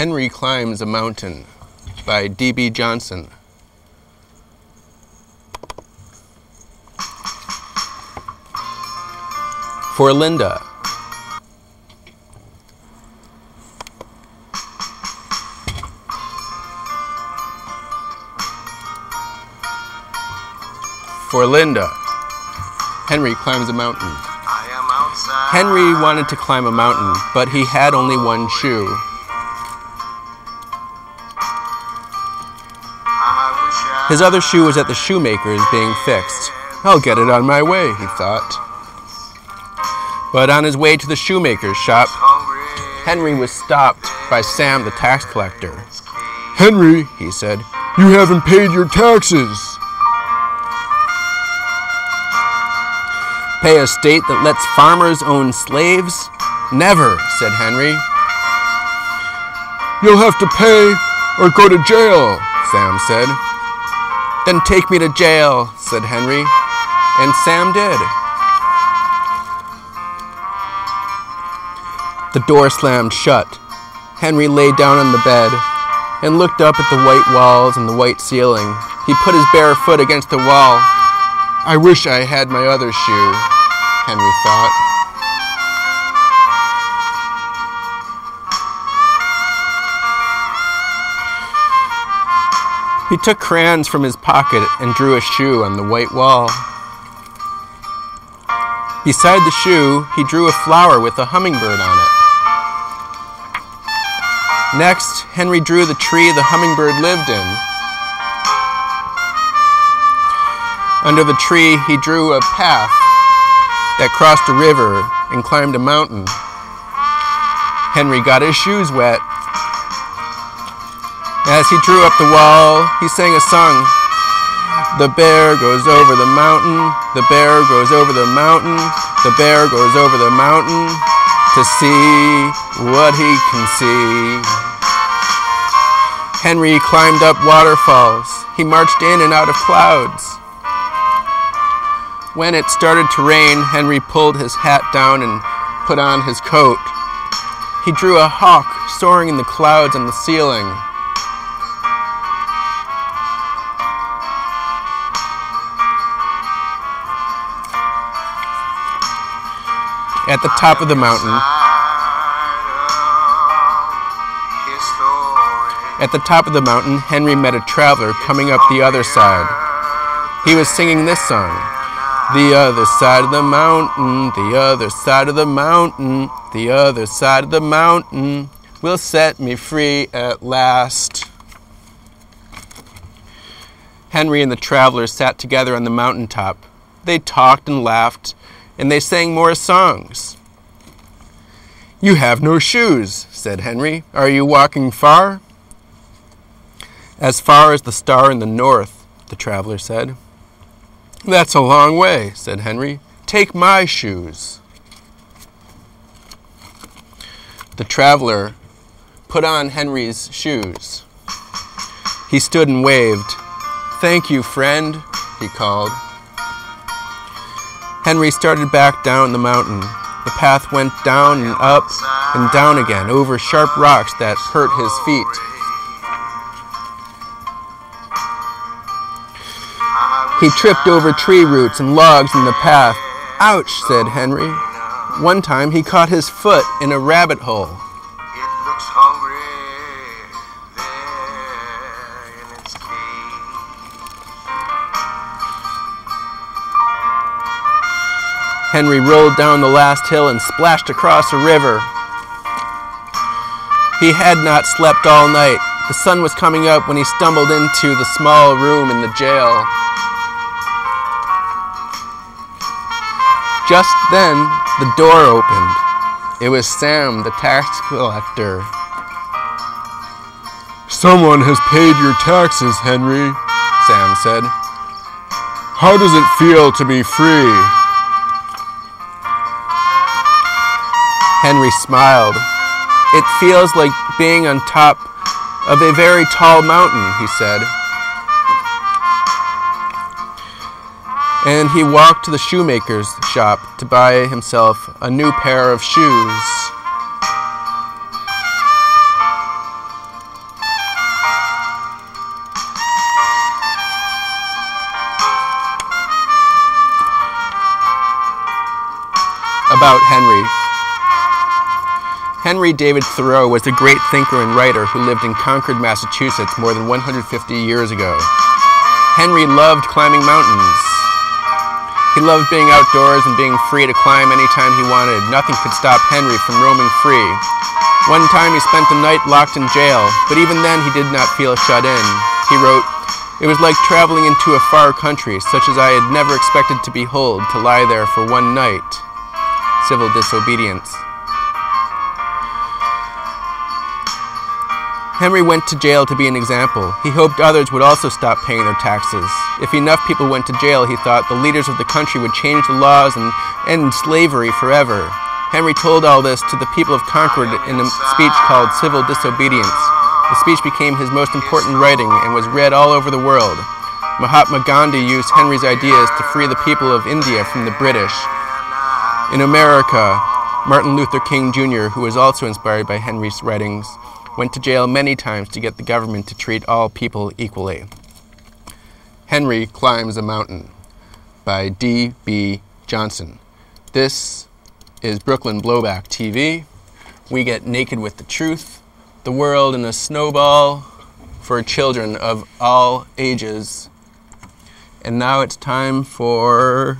Henry Climbs a Mountain by D.B. Johnson. For Linda. For Linda. Henry climbs a mountain. Henry wanted to climb a mountain, but he had only one shoe. His other shoe was at the shoemaker's being fixed. I'll get it on my way, he thought. But on his way to the shoemaker's shop, Henry was stopped by Sam the tax collector. Henry, he said, you haven't paid your taxes. Pay a state that lets farmers own slaves? Never, said Henry. You'll have to pay or go to jail, Sam said. Then take me to jail, said Henry, and Sam did. The door slammed shut. Henry lay down on the bed and looked up at the white walls and the white ceiling. He put his bare foot against the wall. I wish I had my other shoe, Henry thought. He took crayons from his pocket and drew a shoe on the white wall. Beside the shoe, he drew a flower with a hummingbird on it. Next, Henry drew the tree the hummingbird lived in. Under the tree, he drew a path that crossed a river and climbed a mountain. Henry got his shoes wet. As he drew up the wall, he sang a song. The bear goes over the mountain, the bear goes over the mountain, the bear goes over the mountain to see what he can see. Henry climbed up waterfalls. He marched in and out of clouds. When it started to rain, Henry pulled his hat down and put on his coat. He drew a hawk soaring in the clouds on the ceiling. At the top of the mountain, Henry met a traveler coming up the other side. He was singing this song. The other side of the mountain, the other side of the mountain, the other side of the mountain will set me free at last. Henry and the traveler sat together on the mountaintop. They talked and laughed, and they sang more songs. You have no shoes, said Henry. Are you walking far? As far as the star in the north, the traveler said. That's a long way, said Henry. Take my shoes. The traveler put on Henry's shoes. He stood and waved. Thank you, friend, he called. Henry started back down the mountain. The path went down and up and down again over sharp rocks that hurt his feet. He tripped over tree roots and logs in the path. Ouch, said Henry. One time he caught his foot in a rabbit hole. It looks hungry there in its cave. Henry rolled down the last hill and splashed across a river. He had not slept all night. The sun was coming up when he stumbled into the small room in the jail. Just then, the door opened. It was Sam, the tax collector. Someone has paid your taxes, Henry, Sam said. How does it feel to be free? Henry smiled. It feels like being on top of a very tall mountain, he said. And he walked to the shoemaker's shop to buy himself a new pair of shoes. about Henry. Henry David Thoreau was a great thinker and writer who lived in Concord, Massachusetts more than 150 years ago. Henry loved climbing mountains. He loved being outdoors and being free to climb anytime he wanted. Nothing could stop Henry from roaming free. One time he spent the night locked in jail, but even then he did not feel shut in. He wrote, "It was like traveling into a far country, such as I had never expected to behold, to lie there for one night." Civil disobedience. Henry went to jail to be an example. He hoped others would also stop paying their taxes. If enough people went to jail, he thought, the leaders of the country would change the laws and end slavery forever. Henry told all this to the people of Concord in a speech called Civil Disobedience. The speech became his most important writing and was read all over the world. Mahatma Gandhi used Henry's ideas to free the people of India from the British. In America, Martin Luther King Jr., who was also inspired by Henry's writings, went to jail many times to get the government to treat all people equally. Henry Climbs a Mountain by D.B. Johnson. This is Brooklyn Blowback TV. We get naked with the truth, the world in a snowball for children of all ages. And now it's time for